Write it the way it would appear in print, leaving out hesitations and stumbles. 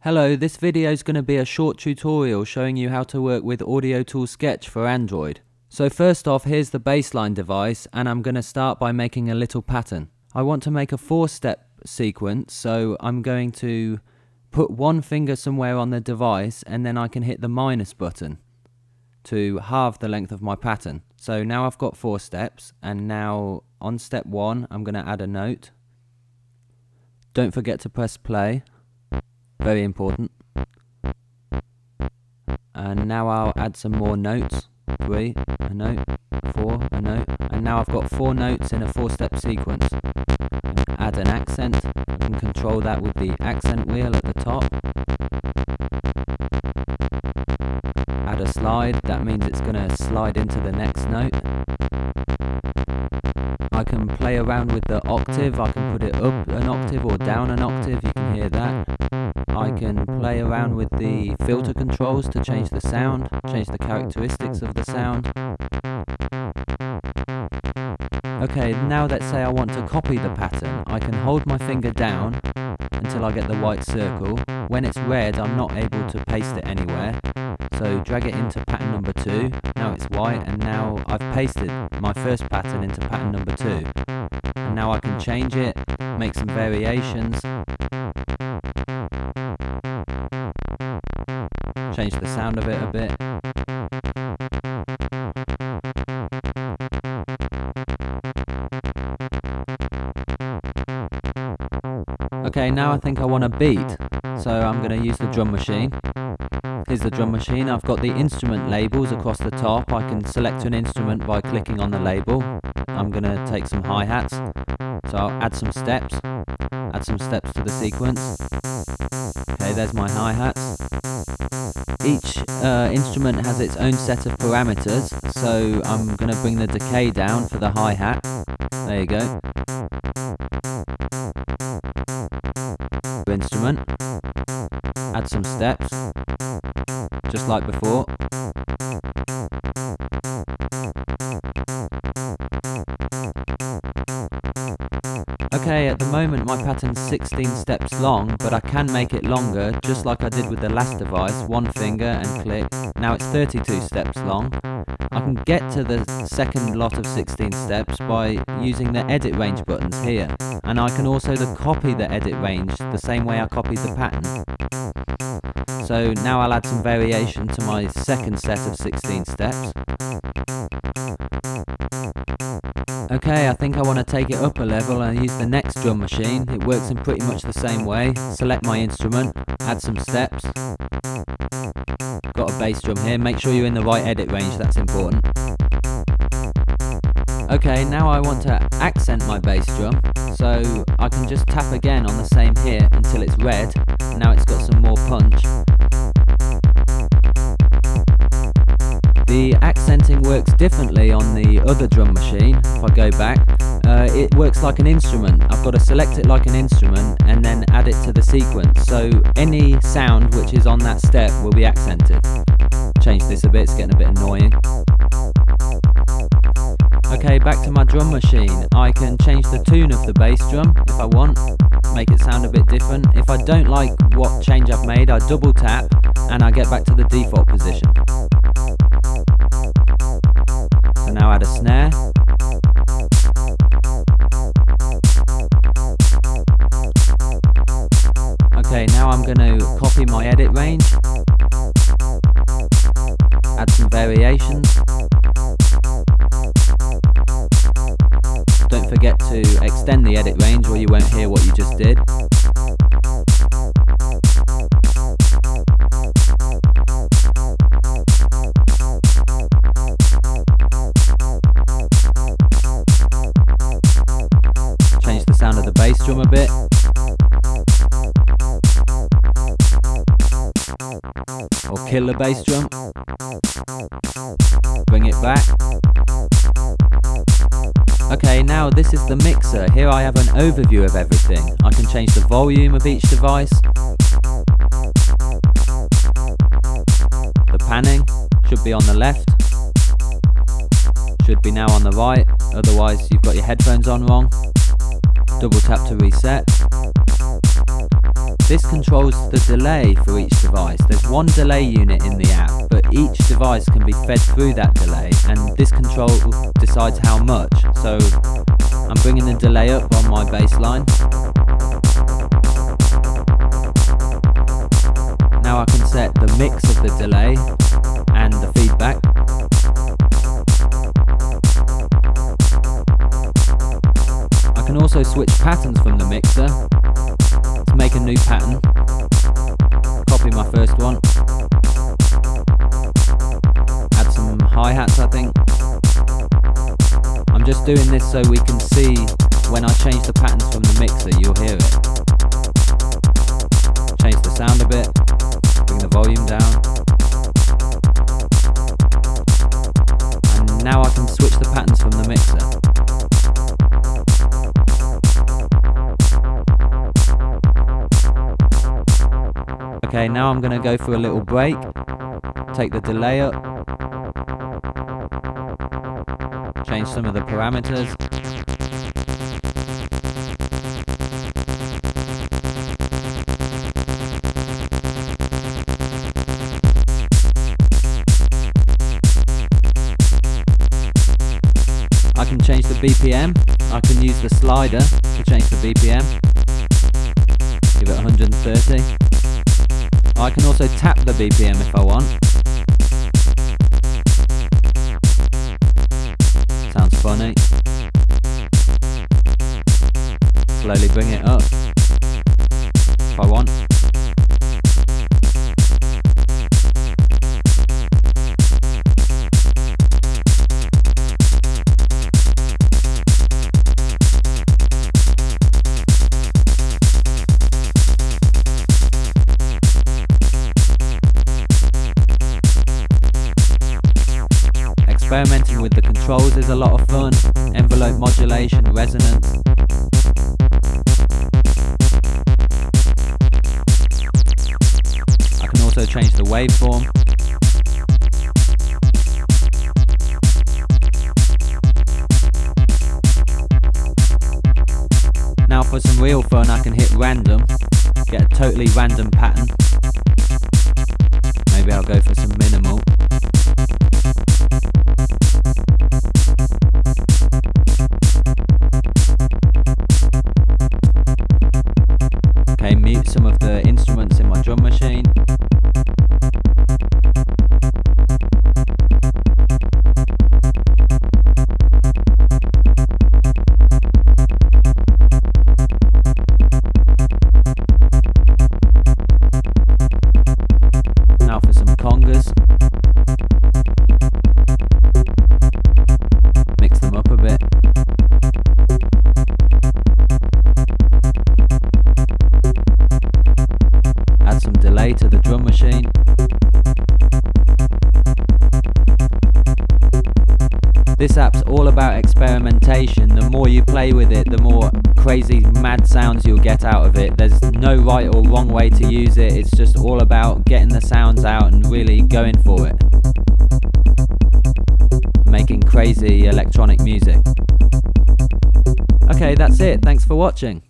Hello, this video is going to be a short tutorial showing you how to work with Audiotool Sketch for Android. So first off, here's the bassline device, and I'm going to start by making a little pattern. I want to make a 4-step sequence, so I'm going to put one finger somewhere on the device and then I can hit the minus button to halve the length of my pattern. So now I've got 4 steps, and now on step 1 I'm going to add a note. Don't forget to press play. Very important. And now I'll add some more notes. 3, a note, 4, a note, and now I've got 4 notes in a 4-step sequence. Add an accent. I can control that with the accent wheel at the top. Add a slide, that means it's going to slide into the next note. I can play around with the octave. I can put it up an octave or down an octave, you can hear that. I can play around with the filter controls to change the sound, change the characteristics of the sound. Okay, now let's say I want to copy the pattern. I can hold my finger down until I get the white circle. When it's red, I'm not able to paste it anywhere. So drag it into pattern number 2. Now it's white, and now I've pasted my first pattern into pattern number 2. And now I can change it, make some variations. Change the sound of it a bit. Okay, now I think I want a beat, so I'm going to use the drum machine. Here's the drum machine. I've got the instrument labels across the top. I can select an instrument by clicking on the label. I'm going to take some hi-hats, so I'll add some steps to the sequence. Okay, there's my hi-hats. Each instrument has its own set of parameters, so I'm going to bring the decay down for the hi-hat. There you go. Instrument. Add some steps, just like before. Okay, at the moment my pattern's 16 steps long, but I can make it longer, just like I did with the last device. One finger and click. Now it's 32 steps long. I can get to the second lot of 16 steps by using the edit range buttons here, and I can also copy the edit range the same way I copied the pattern. So now I'll add some variation to my second set of 16 steps. Okay, I think I want to take it up a level and use the next drum machine. It works in pretty much the same way. Select my instrument, add some steps. Got a bass drum here. Make sure you're in the right edit range, that's important. Okay, now I want to accent my bass drum, so I can just tap again on the same here until it's red. Now it's got some more punch. The accenting works differently on the other drum machine. If I go back, it works like an instrument. I've got to select it like an instrument and then add it to the sequence, so any sound which is on that step will be accented. Change this a bit, it's getting a bit annoying. Okay, back to my drum machine. I can change the tune of the bass drum if I want, make it sound a bit different. If I don't like what change I've made, I double tap and I get back to the default position. So now add a snare. Okay, now I'm going to copy my edit range, add some variations. Don't forget to extend the edit range or you won't hear what you just did. Change the sound of the bass drum a bit. Or kill the bass drum. Bring it back. Okay, now this is the mixer. Here I have an overview of everything. I can change the volume of each device. The panning should be on the left. Should be now on the right. Otherwise you've got your headphones on wrong. Double tap to reset. This controls the delay for each device. There's one delay unit in the app, but each device can be fed through that delay, and this control decides how much. So I'm bringing the delay up on my bassline. Now I can set the mix of the delay and the feedback. I can also switch patterns from the mixer to make a new pattern. Copy my first one. Add some hi-hats, I think. I'm just doing this so we can see when I change the patterns from the mixer, you'll hear it. Change the sound a bit, bring the volume down. And now I can switch the patterns from the mixer. Okay, now I'm going to go for a little break, take the delay up, change some of the parameters. I can change the BPM, I can use the slider to change the BPM, give it 130. I can also tap the BPM if I want. Sounds funny. Slowly bring it up if I want. Experimenting with the controls is a lot of fun. Envelope modulation, resonance. I can also change the waveform. Now for some real fun, I can hit random, get a totally random pattern. Maybe I'll go for some minimal. Okay, mute some of the instruments in my drum machine. Now for some congas. Mix them up a bit. Add some delay to the drum machine. This app's all about experimentation. The more you play with it, the more crazy mad sounds you'll get out of it. There's no right or wrong way to use it. It's just all about getting the sounds out and really going for it. Making crazy electronic music. Okay, that's it. Thanks for watching.